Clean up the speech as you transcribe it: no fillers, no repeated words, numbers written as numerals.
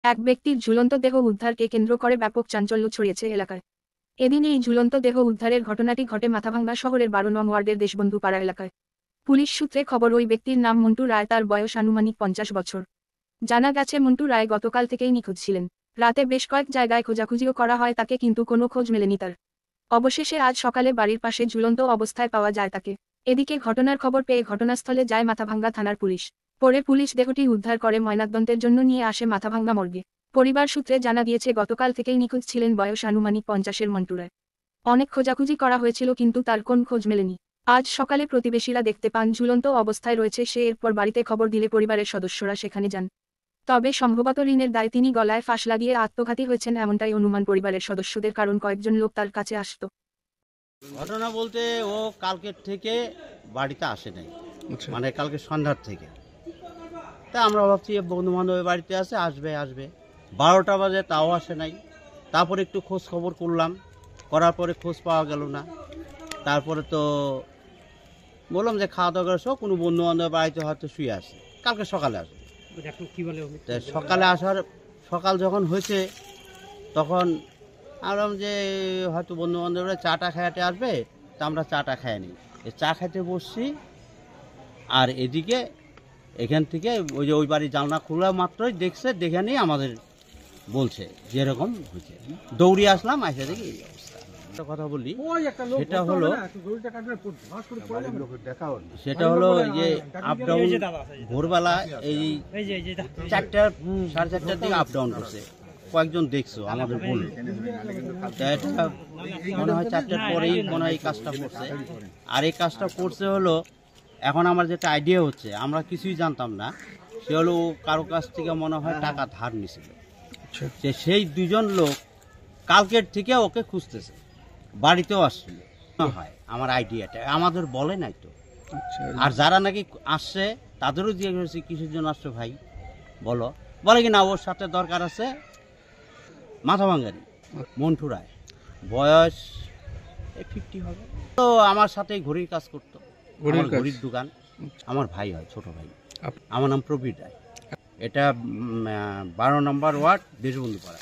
এক ব্যক্তির ঝুলন্ত দেহ উদ্ধারকে কেন্দ্র করে ব্যাপক চাঞ্চল্য ছড়িয়েছে এলাকায়। এদিন এই ঝুলন্ত দেহ উদ্ধারের ঘটনাটি ঘটে মাথাভাঙ্গা শহরের 12 নং ওয়ার্ডের দেশবন্ধু পাড়া এলাকায়। পুলিশ সূত্রে খবর, ওই ব্যক্তির নাম মন্টু রায়, তার বয়স আনুমানিক 50 বছর। জানা গেছে মন্টু রায় গতকাল থেকেই নিখোঁজ ছিলেন। রাতে বেশ কয়েক জায়গায় খোঁজাখুঁজিও করা হয় তাকে, কিন্তু কোনো খোঁজ মেলেনি তার। অবশেষে আজ সকালে বাড়ির পাশে ঝুলন্ত অবস্থায় পাওয়া যায় তাকে। এদিকে ঘটনার খবর পেয়ে ঘটনাস্থলে যায় মাথাভাঙ্গা থানার পুলিশ। পরে পুলিশ দেহটি উদ্ধার করে ময়নাতদন্তের জন্য নিয়ে আসে মাথাভাঙ্গা মর্গে। পরিবার সূত্রে জানা গিয়েছে গতকাল থেকেই নিখোঁজ ছিলেন বয়স আনুমানিক 50-এর মন্টু রায়। অনেক খোঁজাখুঁজি করা হয়েছিল কিন্তু তার কোন খোঁজ মেলেনি। আজ সকালে প্রতিবেশীরা দেখতে পান ঝুলন্ত অবস্থায় রয়েছে সে। এরপর বাড়িতে খবর দিলে পরিবারের সদস্যরা সেখানে যান। তবে সম্ভবত ঋণের দায় তিনি গলায় ফাঁস লাগিয়ে আত্মঘাতী হয়েছেন এমনটাই অনুমান পরিবারের সদস্যদের, কারণ কয়েকজন লোক তার কাছে আসতো। ঘটনা বলতে ও কালকের থেকে বাড়িতে আসে নাই, মানে কালকে সন্ধ্যার থেকে। তা আমরা ভাবছি বন্ধু বান্ধবের বাড়িতে আসবে 12টা বাজে, তাও আসে নাই। তারপরে একটু খোঁজ খবর করলাম, করার পরে খোঁজ পাওয়া গেল না। তারপরে তো বললাম যে খাওয়া দাওয়া করে কোনো বন্ধু বান্ধবের বাড়িতে হয়তো শুয়ে আসে, কালকে সকালে আসবে। সকালে সকাল যখন হয়েছে তখন ভাবলাম যে হয়তো বন্ধু বান্ধবরা চাটা খাইতে আসবে, তা আমরা চাটা খাই নিই। চা খাইতে বসছি, আর এদিকে এখান থেকে ওই বাড়ির জানলা খোলা মাত্রই দেখে নিয়ে আমাদের বলছে যে এরকম হয়েছে। দৌড়ে আসলাম, এসে দেখি এই অবস্থা। একটা কথা বলি, সেটা হলো যে আপডাউন ভোরবেলা এই 4টা সাড়ে 4টার দিকে আপডাউন করছে। কয়েকজন দেখছো আমাদের বলল, এটা মনে হয় 4টার পরেই মনে হয় এই কাজটা করছে। আর এই কাজটা করছে হলো, এখন আমার যেটা আইডিয়া হচ্ছে, আমরা কিছুই জানতাম না, সে হলো কারো কাছ থেকে মনে হয় টাকা ধার নিছিল। সেই দুজন লোক কালকের থেকে ওকে খুঁজতেছে, বাড়িতেও আসছিল হয়। আমার আইডিয়াটা আমাদের বলে নাই তো। আর যারা নাকি আসছে তাদেরও জিজ্ঞেস করেছি কিসের জন্য আসছো ভাই, বলে কি না ওর সাথে দরকার আছে। মাথাভাঙ্গারি মন্টু রায়, বয়স 50 হবে। তো আমার সাথেই ঘড়ির কাজ করতো, ঘড়ির দোকান। আমার ভাই হয়, ছোট ভাই। আমার নাম প্রবীর রায়। এটা 12 নম্বর ওয়ার্ড দেশবন্ধু পাড়া।